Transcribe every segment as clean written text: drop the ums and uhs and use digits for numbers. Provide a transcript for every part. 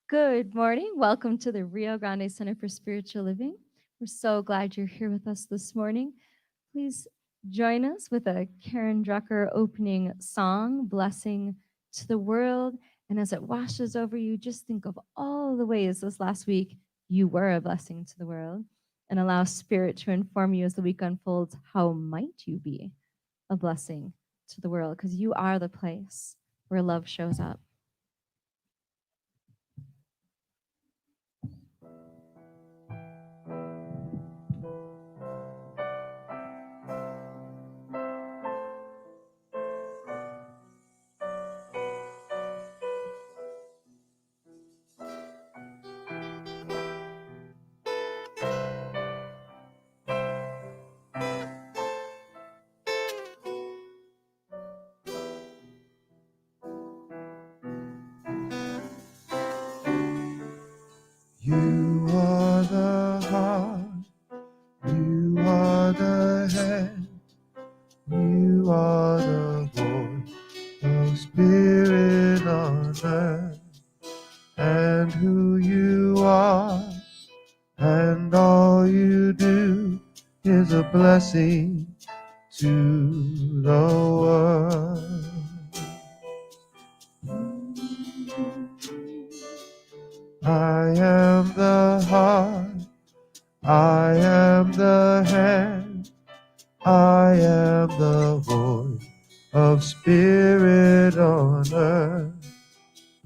Good morning. Welcome to the Rio Grande Center for Spiritual Living. We're so glad you're here with us this morning. Please join us with a Karen Drucker opening song, Blessing to the World. And as it washes over you, just think of all the ways this last week you were a blessing to the world, and allow Spirit to inform you as the week unfolds. How might you be a blessing to the world? Because you are the place where love shows up. You are the heart, you are the head, you are the voice of Spirit on earth, and who you are, and all you do is a blessing to the world. I am the heart, I am the hand, I am the voice of Spirit on earth,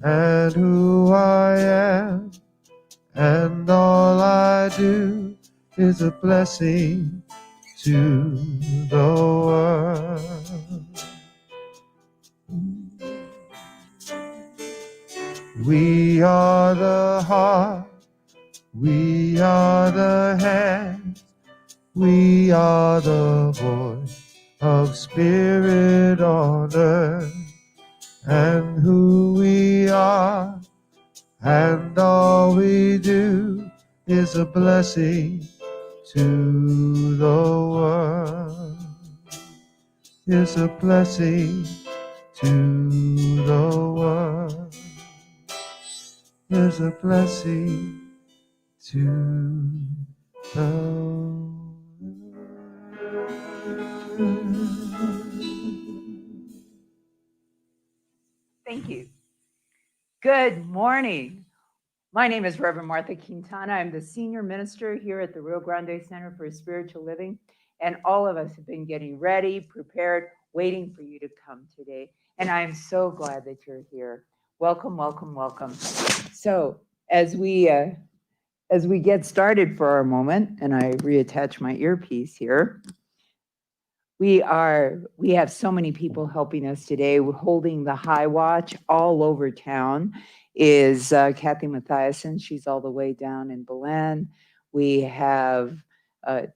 and who I am, and all I do is a blessing to the world. We are the heart, we are the hands, we are the voice of Spirit on earth, and who we are, and all we do is a blessing to the world, is a blessing to the world, is a blessing to the world. Thank you. Good morning. My name is Reverend Martha Quintana. I'm the senior minister here at the Rio Grande Center for Spiritual Living, and all of us have been getting ready, prepared, waiting for you to come today. And I'm so glad that you're here. Welcome, welcome, welcome. So as we get started for our moment, and I reattach my earpiece here, we have so many people helping us today. We're holding the high watch all over town is Kathy Mathiasen. She's all the way down in Belen. We have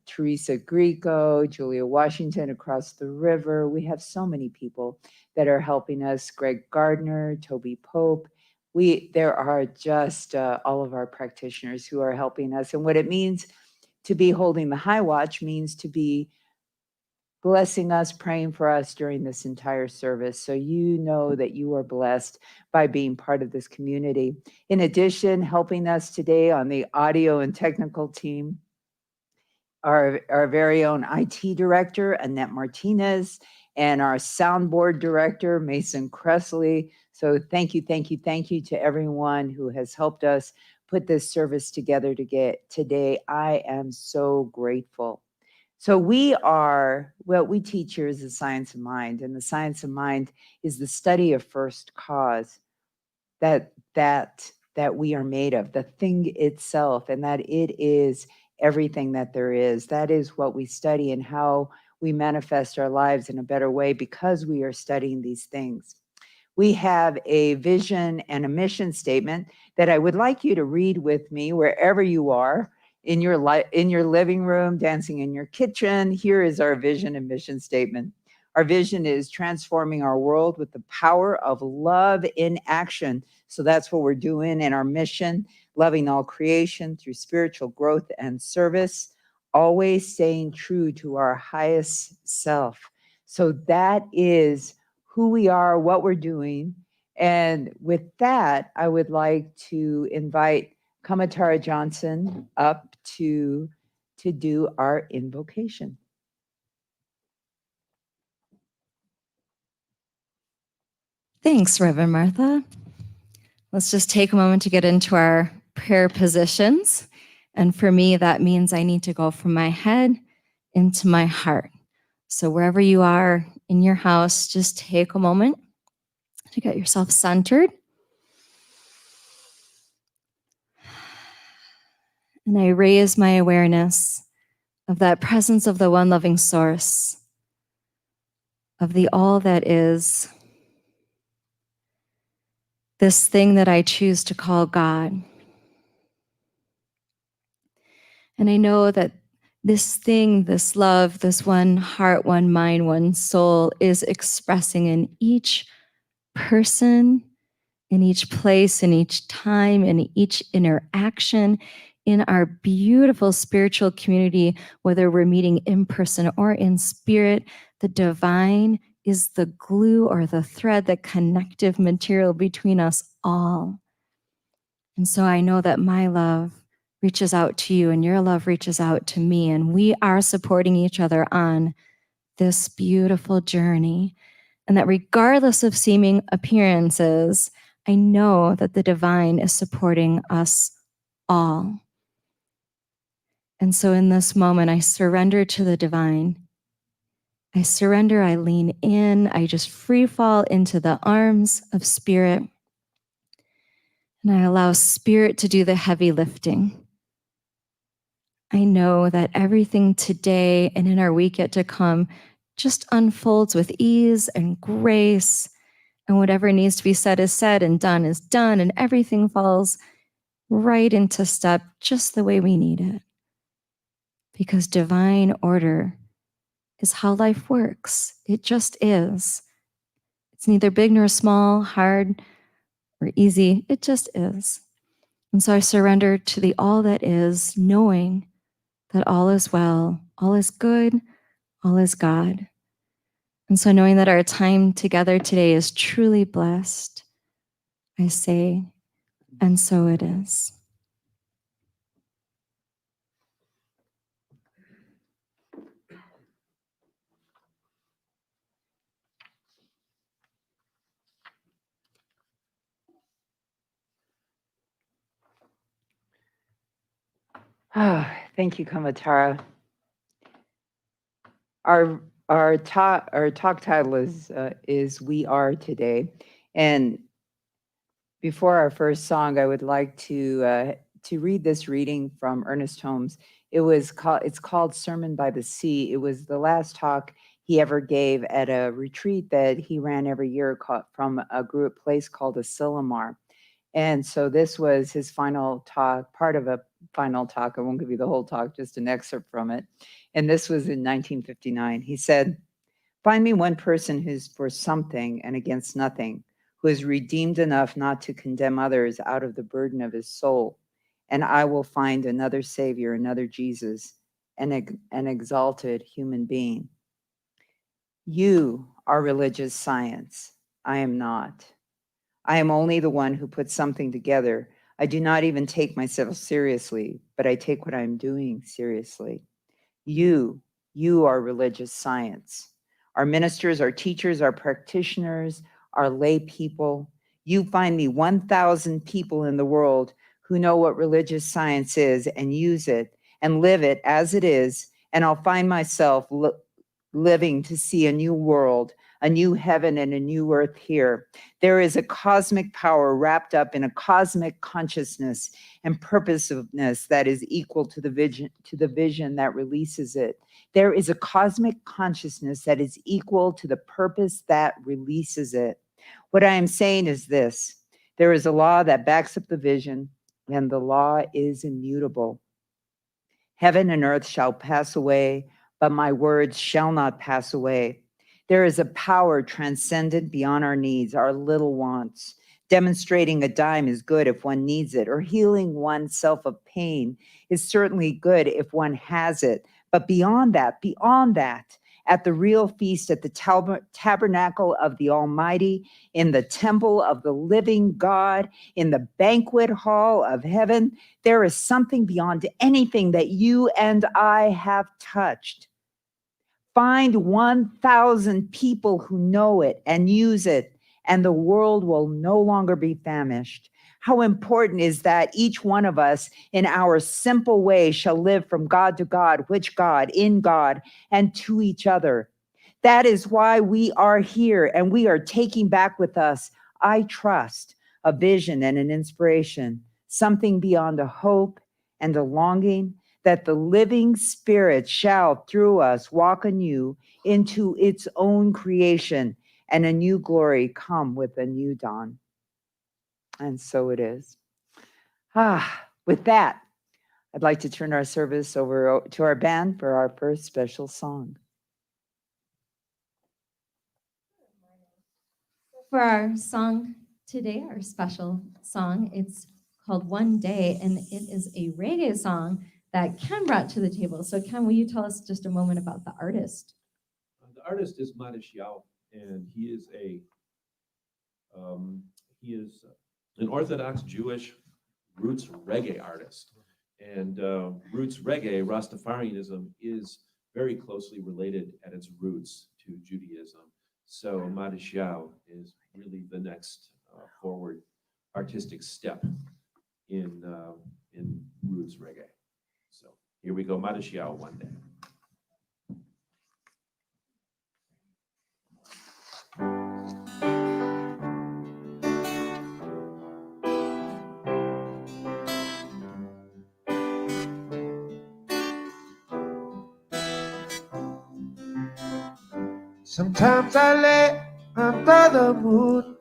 Teresa Grieco, Julia Washington across the river. We have so many people that are helping us. Greg Gardner, Toby Pope. There are just all of our practitioners who are helping us. And what it means to be holding the high watch means to be blessing us, praying for us during this entire service. So you know that you are blessed by being part of this community. In addition, helping us today on the audio and technical team, our very own IT director, Annette Martinez, and our soundboard director, Mason Cressley. So thank you to everyone who has helped us put this service together to get today. I am so grateful. So what we teach here is the science of mind, and the science of mind is the study of first cause, that we are made of, the thing itself, and that it is everything that there is. That is what we study and how we manifest our lives in a better way because we are studying these things. We have a vision and a mission statement that I would like you to read with me wherever you are, in your living room, dancing in your kitchen. Here is our vision and mission statement. Our vision is transforming our world with the power of love in action. So that's what we're doing in our mission, loving all creation through spiritual growth and service, always staying true to our highest self. So that is who we are, what we're doing. And with that, I would like to invite Kamatara Johnson up to do our invocation. Thanks, Reverend Martha. Let's just take a moment to get into our prayer positions. And for me, that means I need to go from my head into my heart. So wherever you are in your house, just take a moment to get yourself centered. And I raise my awareness of that presence of the one loving source, of the all that is, this thing that I choose to call God. And I know that this thing, this love, this one heart, one mind, one soul is expressing in each person, in each place, in each time, in each interaction, in our beautiful spiritual community, whether we're meeting in person or in spirit. The divine is the glue or the thread, the connective material between us all. And so I know that my love reaches out to you and your love reaches out to me, and we are supporting each other on this beautiful journey. And that regardless of seeming appearances, I know that the divine is supporting us all. And so in this moment, I surrender to the divine. I surrender, I lean in, I just free fall into the arms of spirit. And I allow spirit to do the heavy lifting. I know that everything today and in our week yet to come just unfolds with ease and grace, and whatever needs to be said is said and done is done, and everything falls right into step just the way we need it. Because divine order is how life works. It just is. It's neither big nor small, hard or easy. It just is. And so I surrender to the all that is, knowing that all is well, all is good, all is God. And so knowing that our time together today is truly blessed, I say, and so it is. Thank you, Kamatara. Our talk title is "We Are Today," and before our first song, I would like to read this reading from Ernest Holmes. It's called "Sermon by the Sea." It was the last talk he ever gave at a retreat that he ran every year from a place called Asilomar. And so this was his final talk, part of a final talk. I won't give you the whole talk, just an excerpt from it. And this was in 1959. He said, "Find me one person who's for something and against nothing, who is redeemed enough not to condemn others out of the burden of his soul, and I will find another Savior, another Jesus, an exalted human being. You are religious science. I am not. I am only the one who puts something together. I do not even take myself seriously, but I take what I'm doing seriously. You are religious science. Our ministers, our teachers, our practitioners, our lay people. You find me 1,000 people in the world who know what religious science is and use it and live it as it is, and I'll find myself living to see a new world, a new heaven and a new earth here. There is a cosmic power wrapped up in a cosmic consciousness and purposiveness that is equal to the vision that releases it. There is a cosmic consciousness that is equal to the purpose that releases it. What I am saying is this: there is a law that backs up the vision, and the law is immutable. Heaven and earth shall pass away, but my words shall not pass away. There is a power transcendent beyond our needs, our little wants. Demonstrating a dime is good if one needs it, or healing oneself of pain is certainly good if one has it. But beyond that, at the real feast, at the tabernacle of the Almighty, in the temple of the living God, in the banquet hall of heaven, there is something beyond anything that you and I have touched. Find 1,000 people who know it and use it, and the world will no longer be famished. How important is that each one of us in our simple way shall live from God to God, which God, in God, and to each other. That is why we are here, and we are taking back with us, I trust, a vision and an inspiration, something beyond a hope and a longing, that the living Spirit shall, through us, walk anew into its own creation, and a new glory come with a new dawn. And so it is. With that, I'd like to turn our service over to our band for our first special song. For our song today, our special song, it's called One Day, and it is a reggae song that Ken brought to the table. So Ken, will you tell us just a moment about the artist? The artist is Madish Yao, and he is an Orthodox Jewish roots reggae artist. And roots reggae, Rastafarianism, is very closely related at its roots to Judaism. So Madish Yao is really the next forward artistic step in roots reggae. So here we go, Madish Yao, One Day. Sometimes I lay under the moon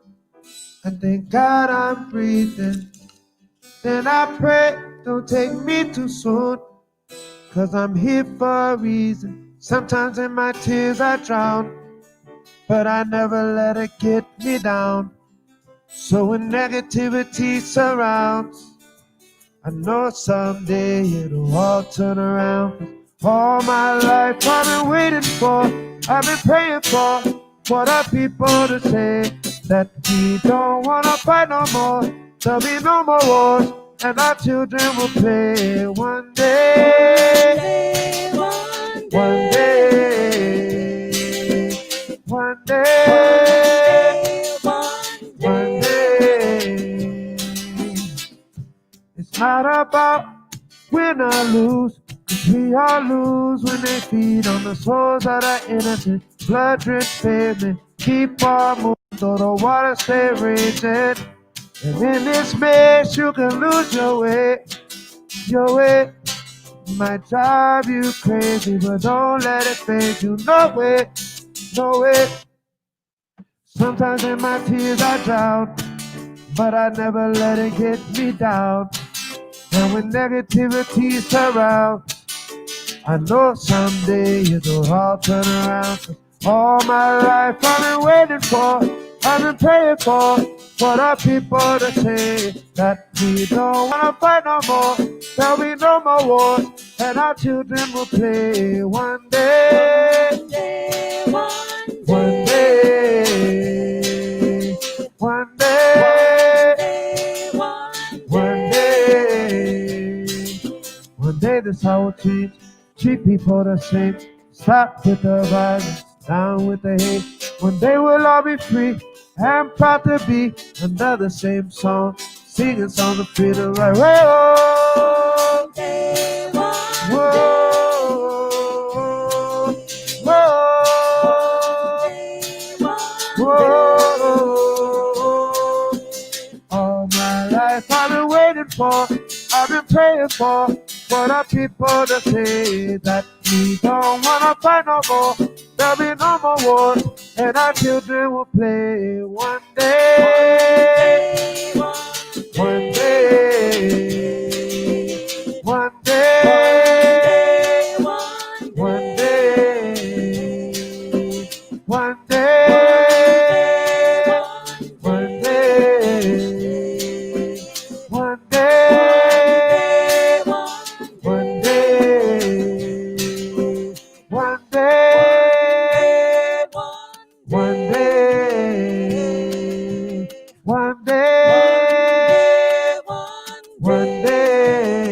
and thank God I'm breathing. Then I pray, don't take me too soon, 'cause I'm here for a reason. Sometimes in my tears I drown, but I never let it get me down. So when negativity surrounds, I know someday it'll all turn around. All my life I've been waiting for, I've been praying for the people to say that we don't wanna fight no more. There'll be no more wars, and our children will play one day. One day. One day. One day. It's not about win or lose, 'cause we all lose when they feed on the souls that are innocent. Blood-drenched pavement, keep on moving, though the water stay raging. And in this mess, you can lose your way. Your way might drive you crazy, but don't let it fade you. No way, no way. Sometimes in my tears I drown, but I never let it get me down. And when negativity surrounds, I know someday it'll all turn around. All my life I've been waiting for, I've been praying for the people to say that we don't wanna fight no more. There'll be no more wars, and our children will play one day. One day. One day. One day. One day this how will change. Treat people the same. Stop with the violence, down with the hate. One day we'll all be free. I'm proud to be another same song, singing songs of freedom like whoa, whoa, whoa, whoa. All my life I've been waiting for, I've been praying for the people to say that we don't wanna fight no more. There'll be no more war, and our children will play one day. One day. One day. One day. One day. One day. One day. One day. One day. One day. One day. One day.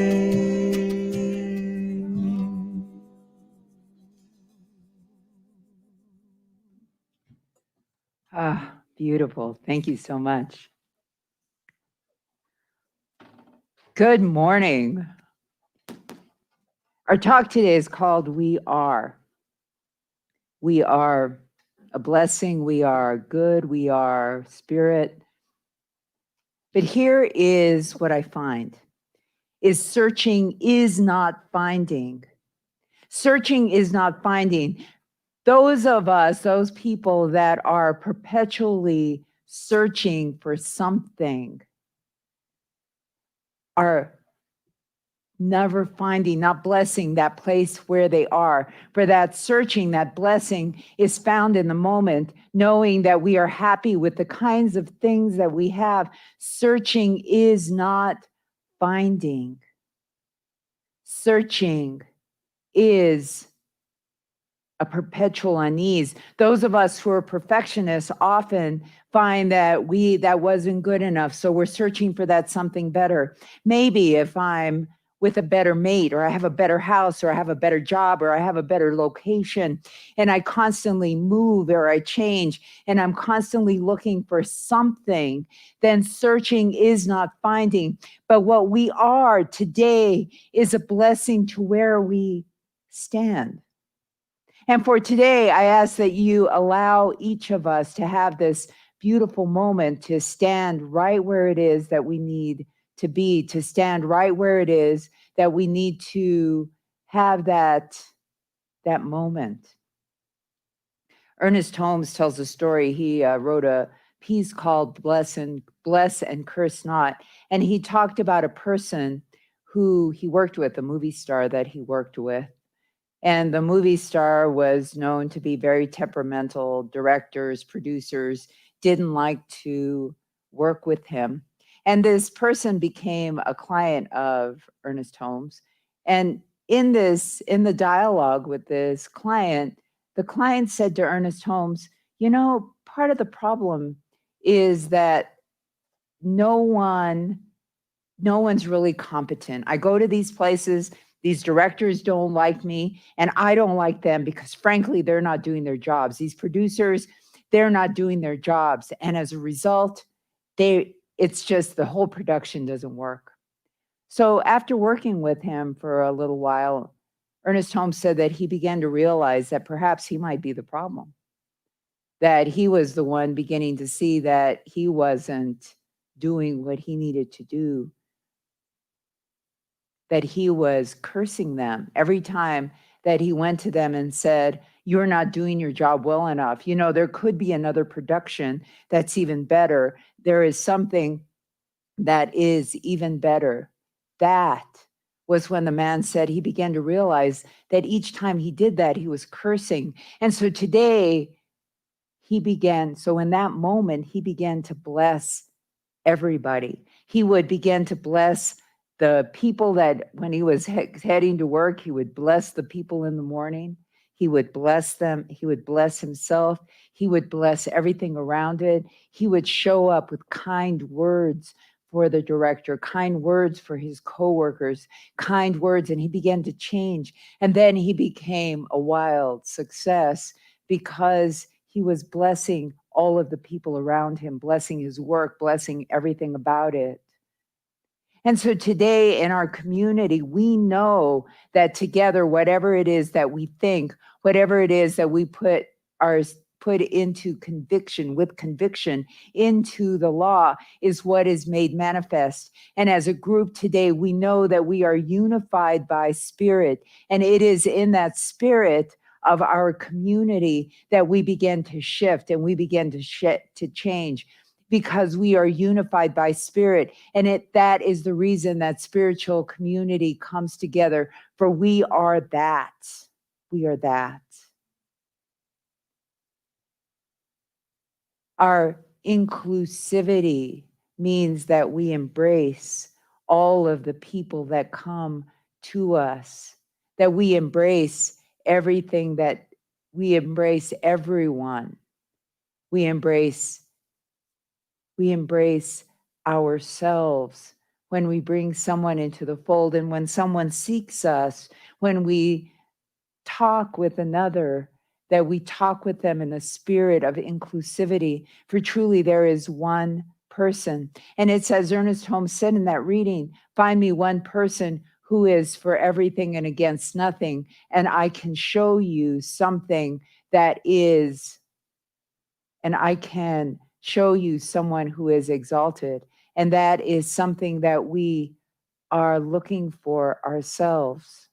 Ah, beautiful. Thank you so much. Good morning. Our talk today is called We Are. We are a blessing. We are good. We are spirit. But here is what I find is searching is not finding. Searching is not finding. Those of us, those people that are perpetually searching for something are never finding, not blessing that place where they are. For that searching, that blessing is found in the moment, knowing that we are happy with the kinds of things that we have. Searching is not finding. Searching is a perpetual unease. Those of us who are perfectionists often find that that wasn't good enough, so we're searching for that something better. Maybe if I'm with a better mate, or I have a better house, or I have a better job, or I have a better location, and I constantly move or I change, and I'm constantly looking for something, then searching is not finding. But what we are today is a blessing to where we stand. And for today, I ask that you allow each of us to have this beautiful moment to stand right where it is that we need to be, to stand right where it is that we need to have that moment. Ernest Holmes tells a story. He wrote a piece called Bless and Curse Not. And he talked about a person who he worked with, a movie star that he worked with. And the movie star was known to be very temperamental. Directors, producers didn't like to work with him. And this person became a client of Ernest Holmes. And in the dialogue with this client, the client said to Ernest Holmes, you know, part of the problem is that no one's really competent. I go to these places, these directors don't like me, and I don't like them because, frankly, they're not doing their jobs. These producers, they're not doing their jobs. And as a result, it's just the whole production doesn't work. So after working with him for a little while, Ernest Holmes said that he began to realize that perhaps he might be the problem, that he was the one beginning to see that he wasn't doing what he needed to do, that he was cursing them every time that he went to them and said, you're not doing your job well enough. You know, there could be another production that's even better. There is something that is even better. That was when the man said he began to realize that each time he did that, he was cursing. And so today in that moment, he began to bless everybody. He would begin to bless the people that when he was heading to work, he would bless the people in the morning. He would bless them. He would bless himself. He would bless everything around it. He would show up with kind words for the director, kind words for his coworkers, kind words, and he began to change. And then he became a wild success because he was blessing all of the people around him, blessing his work, blessing everything about it. And so today in our community, we know that together, whatever it is that we think, whatever it is that we put into conviction, with conviction into the law, is what is made manifest. And as a group today, we know that we are unified by spirit. And it is in that spirit of our community that we begin to shift and we begin to change, because we are unified by spirit. And that is the reason that spiritual community comes together, for we are that. We are that. Our inclusivity means that we embrace all of the people that come to us, that we embrace everything, that we embrace everyone. We embrace ourselves when we bring someone into the fold, and when someone seeks us, when we talk with another, that we talk with them in the spirit of inclusivity, for truly there is one person. And it's, as Ernest Holmes said in that reading, find me one person who is for everything and against nothing, and I can show you something that is, and I can show you someone who is exalted. And that is something that we are looking for ourselves.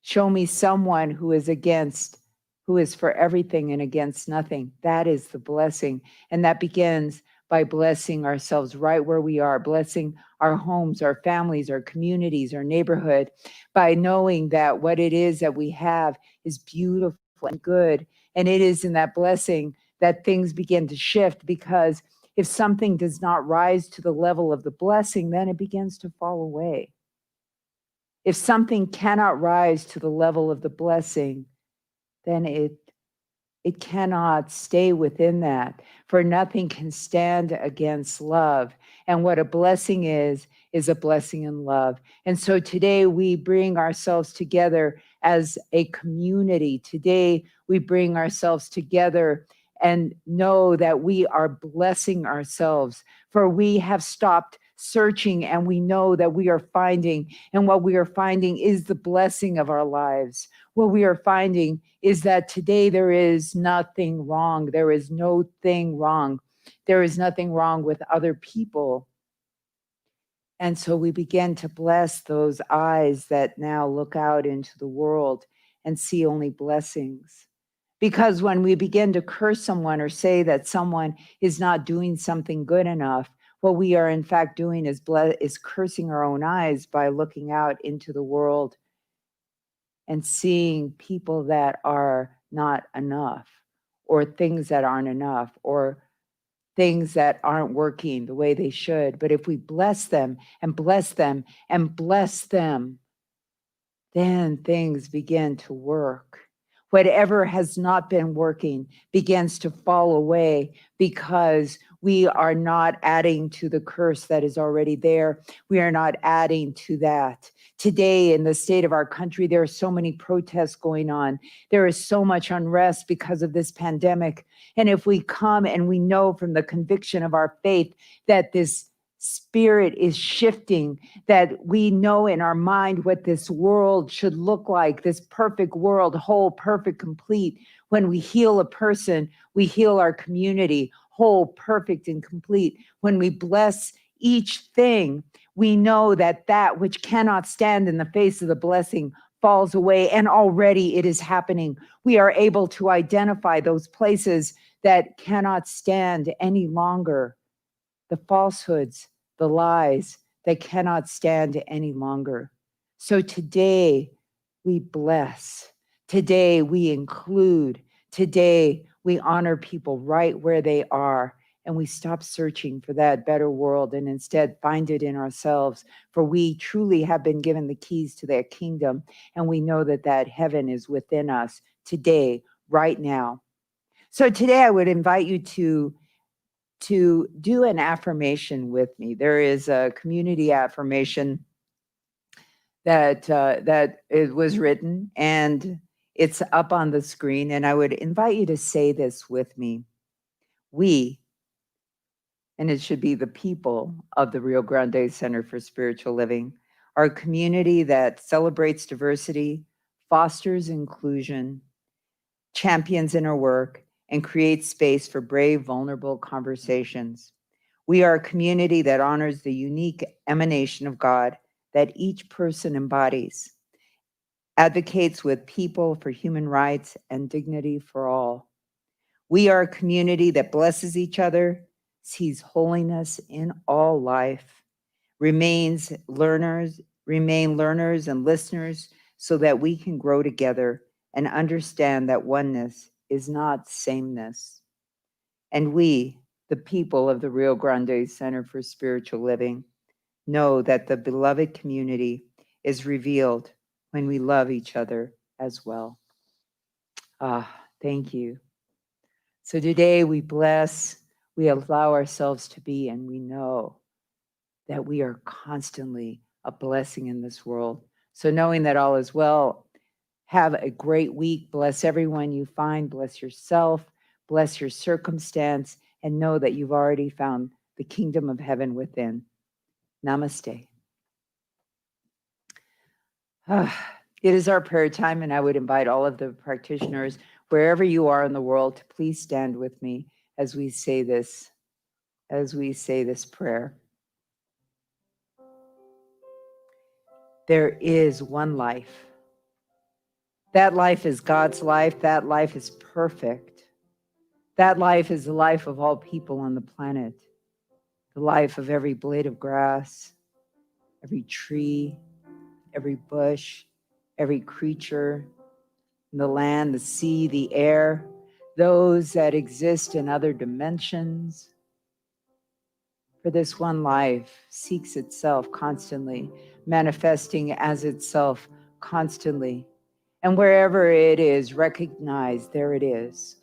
Show me someone who is for everything and against nothing. That is the blessing. And that begins by blessing ourselves right where we are, blessing our homes, our families, our communities, our neighborhood, by knowing that what it is that we have is beautiful and good. And it is in that blessing that things begin to shift, because if something does not rise to the level of the blessing, then it begins to fall away. If something cannot rise to the level of the blessing, then it cannot stay within that, for nothing can stand against love. And what a blessing is a blessing in love. And so today we bring ourselves together as a community. Today we bring ourselves together and know that we are blessing ourselves, for we have stopped searching and we know that we are finding, and what we are finding is the blessing of our lives. What we are finding is that today there is nothing wrong. There is no thing wrong. There is nothing wrong with other people. And so we begin to bless those eyes that now look out into the world and see only blessings. Because when we begin to curse someone or say that someone is not doing something good enough, what we are in fact doing is cursing our own eyes by looking out into the world and seeing people that are not enough, or things that aren't enough, or things that aren't working the way they should. But if we bless them and bless them and bless them, then things begin to work. Whatever has not been working begins to fall away, because we are not adding to the curse that is already there. We are not adding to that. Today, in the state of our country, there are so many protests going on. There is so much unrest because of this pandemic. And if we come and we know from the conviction of our faith that this spirit is shifting, that we know in our mind what this world should look like, this perfect world, whole, perfect, complete. When we heal a person, we heal our community, whole, perfect, and complete. When we bless each thing, we know that that which cannot stand in the face of the blessing falls away, and already it is happening. We are able to identify those places that cannot stand any longer, the falsehoods, the lies that cannot stand any longer. So today we bless. Today we include. Today we honor people right where they are, and we stop searching for that better world and instead find it in ourselves, for we truly have been given the keys to that kingdom, and we know that that heaven is within us today, right now. So today I would invite you to do an affirmation with me. There is a community affirmation that it was written, and it's up on the screen, and I would invite you to say this with me. We, and it should be the people of the Rio Grande Center for Spiritual Living, are a community that celebrates diversity, fosters inclusion, champions inner work, and creates space for brave, vulnerable conversations. We are a community that honors the unique emanation of God that each person embodies. advocates with people for human rights and dignity for all. We are a community that blesses each other, sees holiness in all life, remain learners and listeners so that we can grow together and understand that oneness is not sameness. And we, the people of the Rio Grande Center for Spiritual Living, know that the beloved community is revealed when we love each other as well. Thank you. So today we bless, we allow ourselves to be, and we know that we are constantly a blessing in this world. So knowing that all is well, have a great week. Bless everyone you find, bless yourself, bless your circumstance, and know that you've already found the kingdom of heaven within. Namaste. It is our prayer time, and I would invite all of the practitioners, wherever you are in the world, to please stand with me as we say this prayer. There is one life. That life is God's life. That life is perfect. That life is the life of all people on the planet, the life of every blade of grass, every tree, every bush, every creature, in the land, the sea, the air, those that exist in other dimensions. For this one life seeks itself constantly, manifesting as itself constantly. And wherever it is, recognize there it is,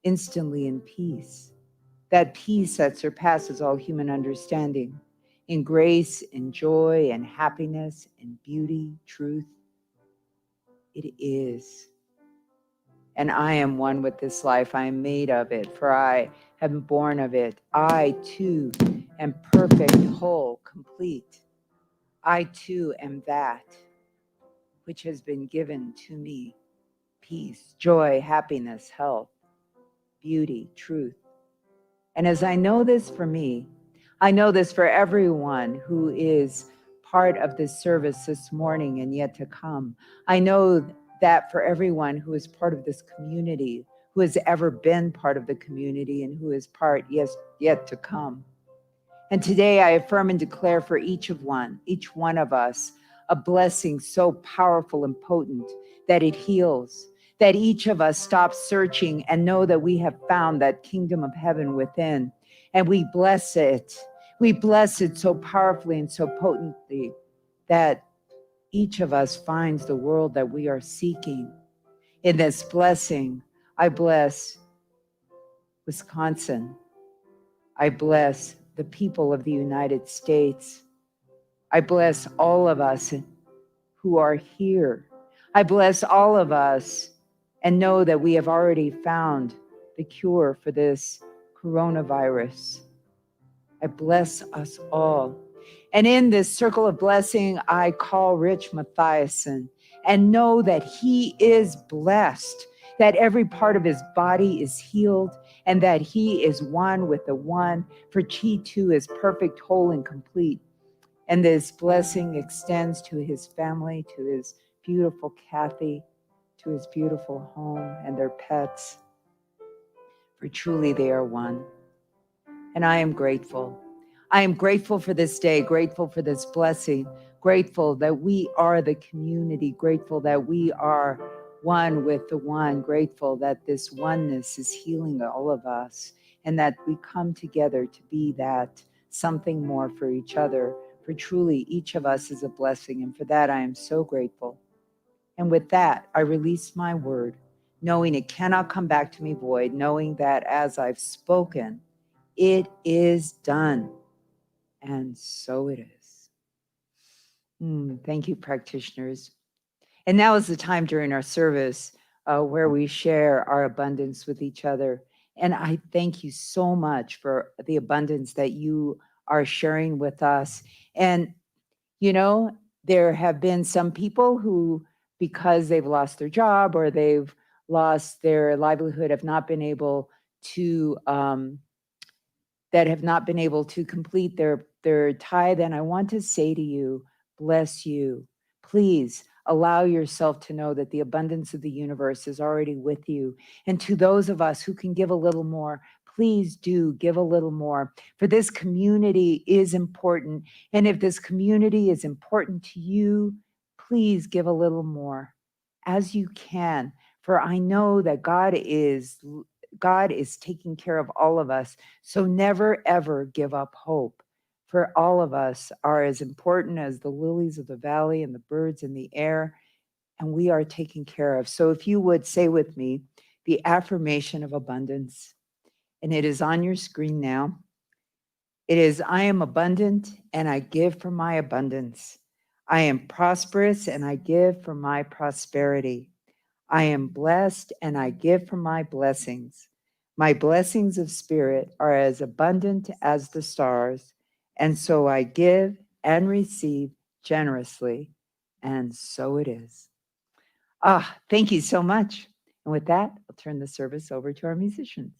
instantly in peace. That peace that surpasses all human understanding, in grace, in joy, and happiness, in beauty, truth. It is. And I am one with this life. I am made of it, for I am born of it. I too am perfect, whole, complete. I too am that which has been given to me. Peace, joy, happiness, health, beauty, truth. And as I know this for me, I know this for everyone who is part of this service this morning and yet to come. I know that for everyone who is part of this community, who has ever been part of the community and who is part yet to come. And today I affirm and declare for each one of us, a blessing so powerful and potent that it heals, that each of us stops searching and know that we have found that kingdom of heaven within. And we bless it. We bless it so powerfully and so potently that each of us finds the world that we are seeking. In this blessing, I bless Wisconsin. I bless the people of the United States. I bless all of us who are here. I bless all of us and know that we have already found the cure for this coronavirus. I bless us all. And in this circle of blessing, I call Rich Mathiasen and know that he is blessed, that every part of his body is healed, and that he is one with the one, for he too is perfect, whole, and complete. And this blessing extends to his family, to his beautiful Kathy, to his beautiful home and their pets, for truly they are one. And I am grateful. I am grateful for this day, grateful for this blessing, grateful that we are the community, grateful that we are one with the one, grateful that this oneness is healing all of us, and that we come together to be that something more for each other, for truly each of us is a blessing. And for that, I am so grateful. And with that, I release my word, knowing it cannot come back to me void, knowing that as I've spoken, it is done. And so it is. Thank you, practitioners. And now is the time during our service where we share our abundance with each other. And I thank you so much for the abundance that you are sharing with us. And, you know, there have been some people who, because they've lost their job or they've lost their livelihood, have not been able to complete their tithe. And I want to say to you, bless you. Please, allow yourself to know that the abundance of the universe is already with you. And to those of us who can give a little more, please do give a little more. For this community is important. And if this community is important to you, please give a little more as you can. For I know that God is taking care of all of us. So never, ever give up hope. For all of us are as important as the lilies of the valley and the birds in the air, and we are taken care of. So if you would say with me the affirmation of abundance, and it is on your screen now. It is, I am abundant and I give from my abundance. I am prosperous and I give from my prosperity. I am blessed and I give from my blessings. My blessings of spirit are as abundant as the stars, and so I give and receive generously, and so it is. Thank you so much. And with that, I'll turn the service over to our musicians.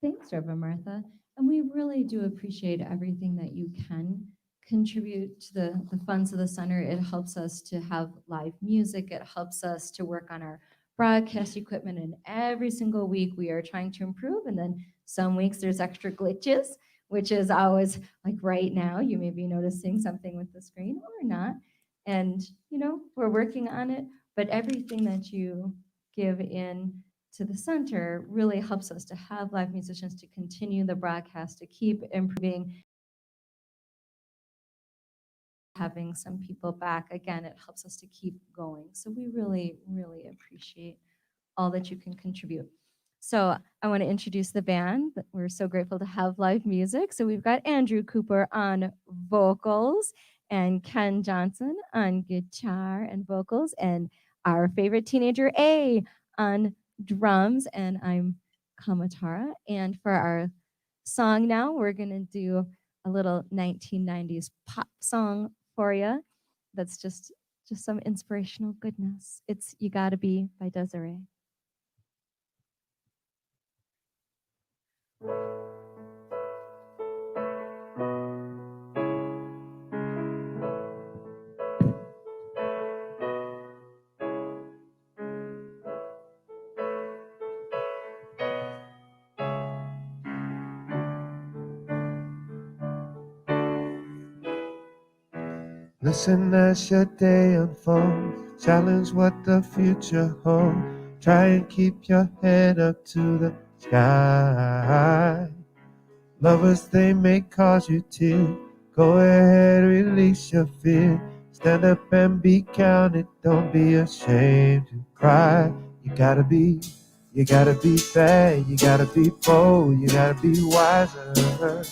Thanks, Reverend Martha. And we really do appreciate everything that you can contribute to the funds of the center. It helps us to have live music. It helps us to work on our broadcast equipment. And every single week we are trying to improve. And then some weeks there's extra glitches, which is always like right now, you may be noticing something with the screen or not. And, we're working on it. But everything that you give in to the center really helps us to have live musicians, to continue the broadcast, to keep improving. Having some people back, again, it helps us to keep going. So we really, really appreciate all that you can contribute. So I want to introduce the band. We're so grateful to have live music. So we've got Andrew Cooper on vocals and Ken Johnson on guitar and vocals, and our favorite teenager A on drums, and I'm Kamatara. And for our song now, we're going to do a little 1990s pop song for you. That's just some inspirational goodness. It's You Gotta Be by Desiree. Listen as your day unfolds. Challenge what the future holds. Try and keep your head up to the sky. Lovers, they may cause you tears. Go ahead, release your fear. Stand up and be counted. Don't be ashamed to cry. You gotta be bad. You gotta be bold. You gotta be wiser.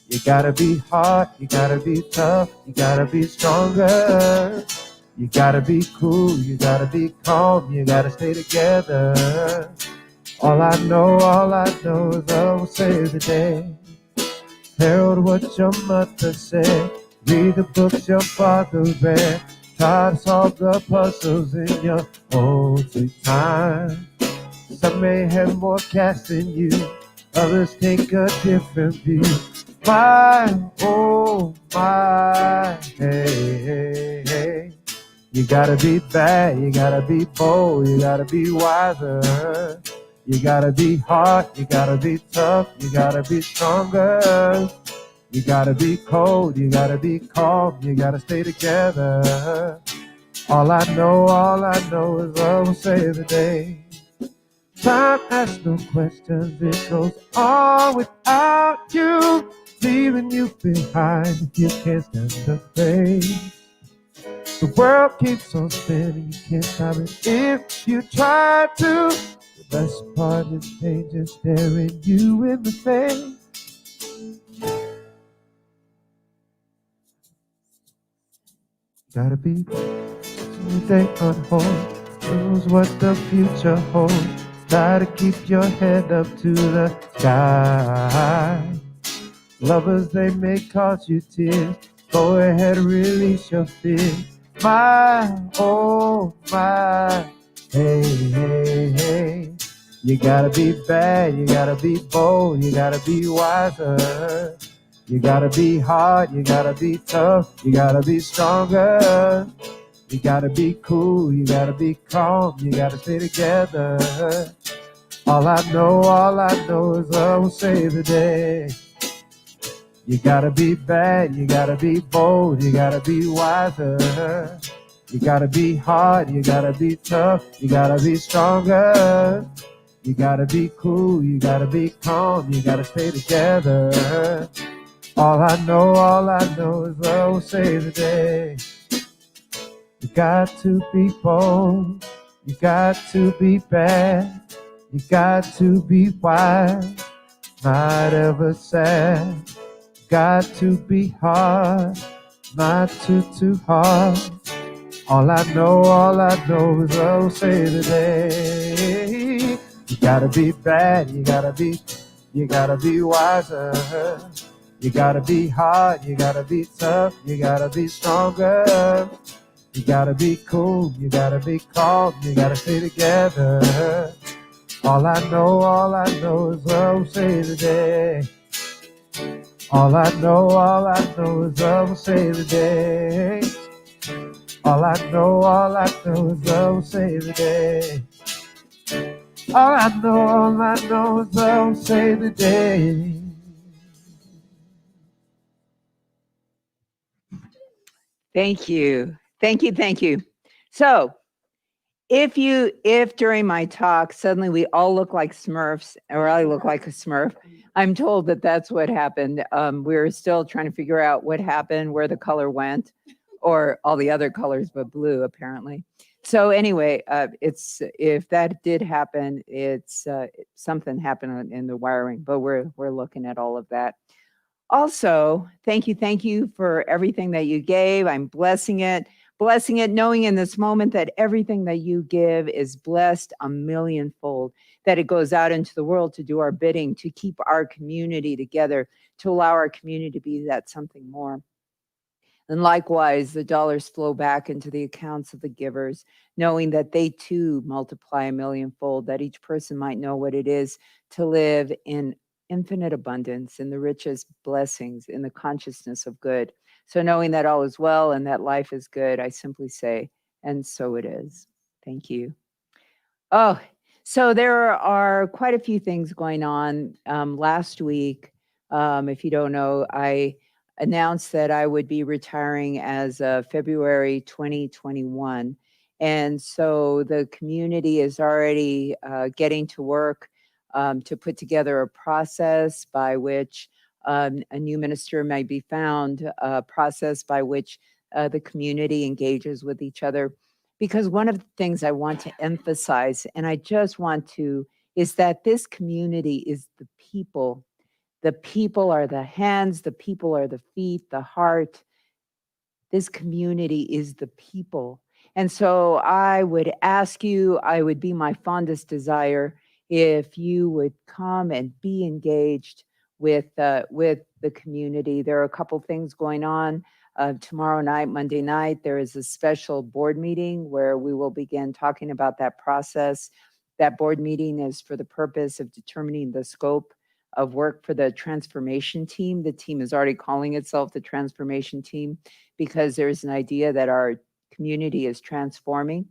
You gotta be hard, you gotta be tough, you gotta be stronger. You gotta be cool, you gotta be calm, you gotta stay together. All I know is love will save the day. Herald what your mother said, read the books your father read. Try to solve the puzzles in your own sweet time. Some may have more cash than you, others take a different view. My, oh my, hey, hey. You gotta be bad, you gotta be bold, you gotta be wiser. You gotta be hard, you gotta be tough, you gotta be stronger. You gotta be cold, you gotta be calm, you gotta stay together. All I know is love will save the day. Time asks no questions, it goes on without you. Leaving you behind, you can't stand the face. The world keeps on spinning, you can't stop it if you try to. The best part is pain just staring you in the face. Gotta be day on hold, choose what the future holds. Try to keep your head up to the sky. Lovers, they may cause you tears. Go ahead, release your fears. My, oh my, hey, hey, hey. You gotta be bad, you gotta be bold, you gotta be wiser. You gotta be hard, you gotta be tough, you gotta be stronger. You gotta be cool, you gotta be calm, you gotta stay together. All I know is love will save the day. You gotta be bad, you gotta be bold, you gotta be wiser. You gotta be hard, you gotta be tough, you gotta be stronger. You gotta be cool, you gotta be calm, you gotta stay together. All I know is love will save the day. You got to be bold, you got to be bad, you got to be wise, not ever sad. Got to be hard, not too hard. All I know is love will save the day. You gotta be bad, you gotta be wiser. You gotta be hard, you gotta be tough, you gotta be stronger. You gotta be cool, you gotta be calm, you gotta stay together. All I know is love will save the day. All I know is love will save the day. All I know is love will save the day. All I know is love will save the day. Thank you. Thank you. Thank you. So if during my talk, suddenly we all look like Smurfs or I look like a Smurf, I'm told that that's what happened. We're still trying to figure out what happened, where the color went, or all the other colors but blue, apparently. So anyway, if that did happen, it's something happened in the wiring, but we're looking at all of that. Also, thank you for everything that you gave. I'm blessing it, knowing in this moment that everything that you give is blessed a millionfold, that it goes out into the world to do our bidding, to keep our community together, to allow our community to be that something more. And likewise, the dollars flow back into the accounts of the givers, knowing that they too multiply a millionfold, that each person might know what it is to live in infinite abundance, in the richest blessings, in the consciousness of good. So knowing that all is well and that life is good, I simply say, and so it is. Thank you. Oh, so there are quite a few things going on. Last week, if you don't know, I announced that I would be retiring as of February 2021. And so the community is already getting to work to put together a process by which a new minister may be found, a process by which the community engages with each other. Because one of the things I want to emphasize, and I just want to, is that this community is the people. The people are the hands, the people are the feet, the heart. This community is the people. And so I would ask you, I would be my fondest desire if you would come and be engaged with the community. There are a couple things going on. Tomorrow night, Monday night, there is a special board meeting where we will begin talking about that process. That board meeting is for the purpose of determining the scope of work for the transformation team. The team is already calling itself the transformation team because there's an idea that our community is transforming.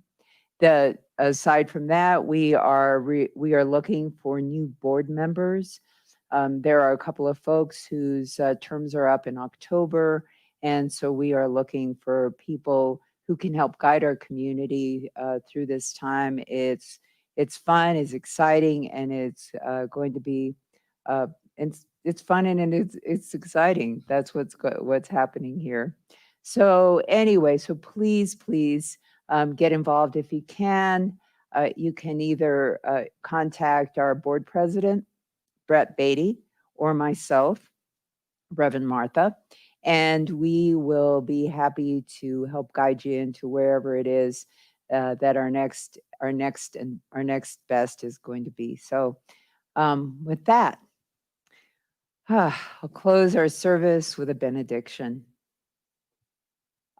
Aside from that, we are looking for new board members. There are a couple of folks whose terms are up in October, and so we are looking for people who can help guide our community through this time. It's fun, it's exciting, and it's going to be it's fun and it's exciting. That's what's happening here. So anyway, so please get involved if you can. You can either contact our board president, Brett Beatty, or myself, Reverend Martha, and we will be happy to help guide you into wherever it is that our next best is going to be. So with that, I'll close our service with a benediction.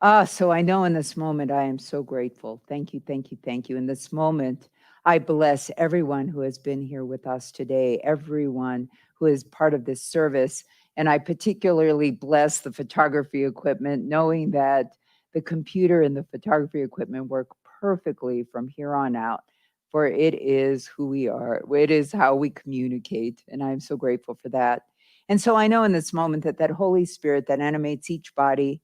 So I know in this moment, I am so grateful. Thank you. In this moment, I bless everyone who has been here with us today, everyone who is part of this service. And I particularly bless the photography equipment, knowing that the computer and the photography equipment work perfectly from here on out, for it is who we are. It is how we communicate, and I'm so grateful for that. And so I know in this moment that that Holy Spirit that animates each body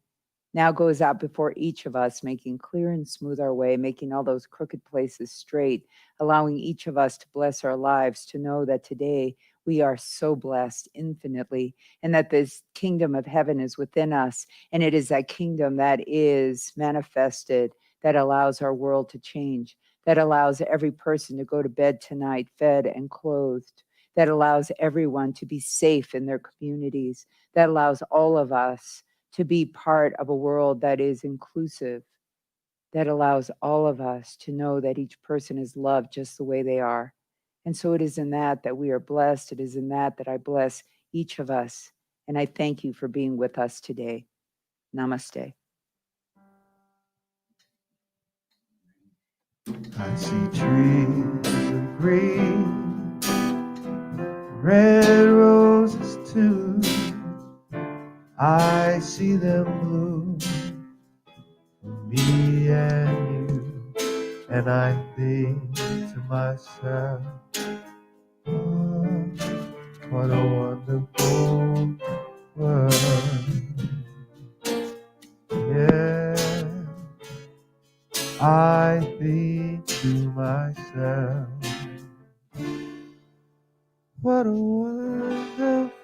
now goes out before each of us, making clear and smooth our way, making all those crooked places straight, allowing each of us to bless our lives, to know that today we are so blessed infinitely, and that this kingdom of heaven is within us. And it is that kingdom that is manifested, that allows our world to change, that allows every person to go to bed tonight fed and clothed, that allows everyone to be safe in their communities, that allows all of us to be part of a world that is inclusive, that allows all of us to know that each person is loved just the way they are. And so it is in that that we are blessed. It is in that that I bless each of us. And I thank you for being with us today. Namaste. I see trees of green, red roses too. I see them bloom for me and you, and I think to myself, oh, what a wonderful world. Yeah, I think to myself, what a wonderful